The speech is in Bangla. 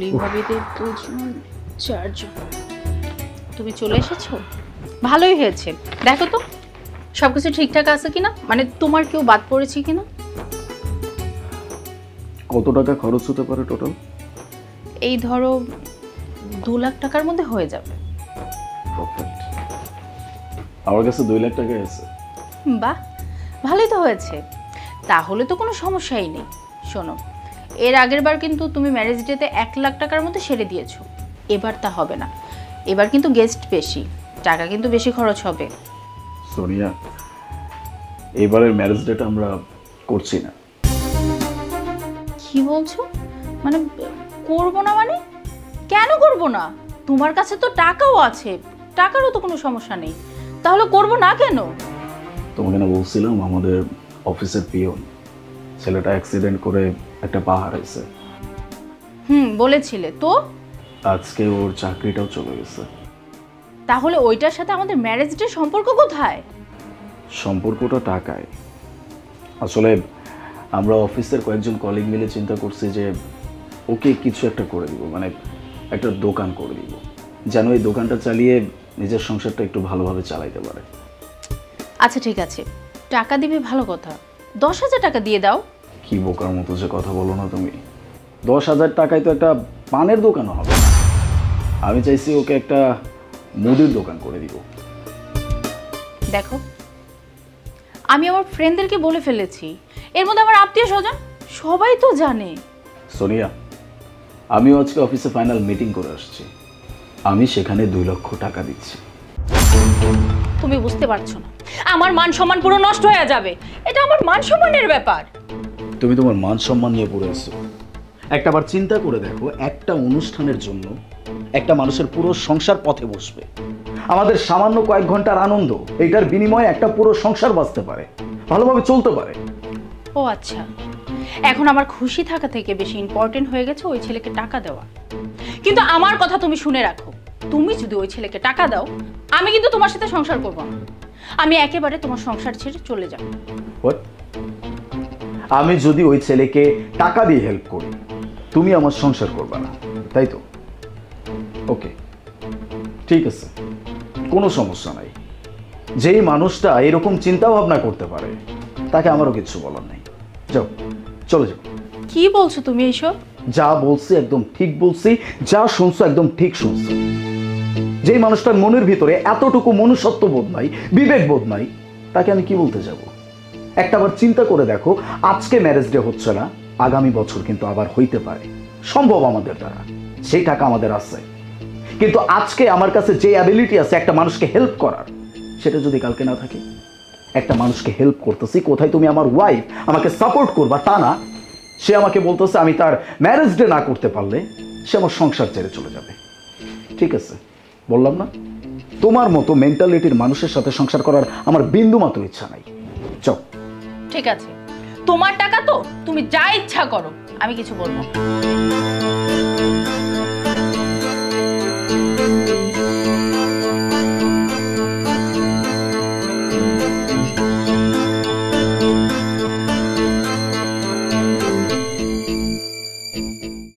অলি ভাবিদের দুজন চারজন। তুমি চলে এসেছো, ভালোই হয়েছে। দেখো তো সবকিছু ঠিকঠাক আছে কিনা, মানে তোমার কেউ বাদ পড়েছে কিনা। কত টাকা খরচ হতে পারে টোটাল? এই ধরো 2 লাখ টাকার মধ্যে হয়ে যাবে। পারফেক্ট। আমার কাছে 2 লাখ টাকা আছে। বাহ, ভালোই তো হয়েছে। তাহলে তো কোনো সমস্যাই নেই। শোনো, এর আগের বার কিন্তু তুমি ম্যারেজ ডেতে 1 লাখ টাকার মধ্যে সেরে দিয়েছো। এবার তা হবে না। এবার কিন্তু গেস্ট বেশি, টাকা কিন্তু বেশি খরচ হবে। সোনিয়া, এবারের ম্যারেজ ডেটা আমরা করছি না। কি বলছো? মানে করবো না মানে? কেন করবো না? তোমার কাছে তো টাকাও আছে, টাকারও তো কোনো সমস্যা নেই। তাহলে করবো না কেন? তোমাকে না বলছিলাম আমাদের অফিসের পিয়ন ছেলেটা অ্যাক্সিডেন্ট করে একটা পা হারাইছে। বলেছিলে তো। আজকে ওর চাকরিটাও চলে গেছে। তাহলে ওইটার সাথে আমাদের ম্যারেজ ডে সম্পর্ক কোথায়? সম্পর্কটা টাকায়। আসলে আমরা অফিসের কয়েকজন কলিগ মিলে চিন্তা করছি যে ওকে কিছু একটা করে দিব, মানে একটা দোকান করে দিব, যেন এই দোকানটা চালিয়ে নিজের সংসারটা একটু ভালোভাবে চালাইতে পারে। আচ্ছা ঠিক আছে, টাকা দিবে ভালো কথা, 10,000 টাকা দিয়ে দাও। কি বোকার মতো যে কথা বলো না তুমি। 10,000 টাকায় তো একটা পানের দোকানও হবে না। আমি চাইছি ওকে একটা মুদির দোকান করে দিব। দেখো, আমি আমার ফ্রেন্ডদেরকে বলে ফেলেছি, এর মধ্যে আমার আত্মীয় স্বজন সবাই তো জানে। সোনিয়া, আমিও আজকে অফিসে ফাইনাল মিটিং করে আসছি। আমি সেখানে 2 লক্ষ টাকা দিচ্ছি। তুমি বুঝতে পারছো না, আমার মান সম্মান পুরো নষ্ট হয়ে যাবে। এটা আমার মান সম্মানের ব্যাপার। তুমি তোমার মান সম্মান নিয়ে পড়ে আছো। একটাবার চিন্তা করে দেখো, একটা অনুষ্ঠানের জন্য একটা মানুষের পুরো সংসার পথে বসবে। আমাদের সামান্য কয়েক ঘন্টার আনন্দ, এইটার বিনিময়ে একটা পুরো সংসার বাঁচতে পারে, ভালোভাবে চলতে পারে। ও আচ্ছা, এখন আমার খুশি থাকা থেকে বেশি ইম্পর্টেন্ট হয়ে গেছে ওই ছেলেকে টাকা দেওয়া। কিন্তু আমার কথা তুমি শুনে রাখো, তুমি যদি ওই ছেলেকে টাকা দাও, আমি কিন্তু তোমার সাথে সংসার করব না। আমি একেবারে তোমার সংসার ছেড়ে চলে যাব। আমি যদি ওই ছেলেকে টাকা দিয়ে হেল্প করি, তুমি আমার সংসার করবে না, তাই তো? ওকে, ঠিক আছে, কোনো সমস্যা নাই। যেই মানুষটা এরকম চিন্তা ভাবনা করতে পারে তাকে আমারও কিছু বলার নাই। যাও, চলে যাও। কি বলছো তুমি এইসব? যা বলছি একদম ঠিক বলছি, যা শুনছো একদম ঠিক শুনছো। যেই মানুষটার মনের ভিতরে এতটুকু মনুষ্যত্ব বোধ নাই, বিবেক বোধ নাই, তাকে আমি কি বলতে যাব? একটাবার চিন্তা করে দেখো, আজকে ম্যারেজ ডে হচ্ছে না, আগামী বছর কিন্তু আবার হইতে পারে, সম্ভব আমাদের দ্বারা, সেই টাকা আমাদের আছে। কিন্তু আজকে আমার কাছে যে অ্যাবিলিটি আছে একটা মানুষকে হেল্প করার, সেটা যদি কালকে না থাকে। একটা মানুষকে হেল্প করতেছি, কোথায় তুমি আমার ওয়াইফ, আমাকে সাপোর্ট করবা তা না, সে আমাকে বলতেছে আমি তার ম্যারেজ ডে না করতে পারলে সে আমার সংসার ছেড়ে চলে যাবে। ঠিক আছে, বললাম না, তোমার মতো মেন্টালিটির মানুষের সাথে সংসার করার আমার বিন্দু মাত্র ইচ্ছা নাই। চল। ঠিক আছে, তোমার টাকা তো, তুমি যা ইচ্ছা করো, আমি কিছু বলবো না।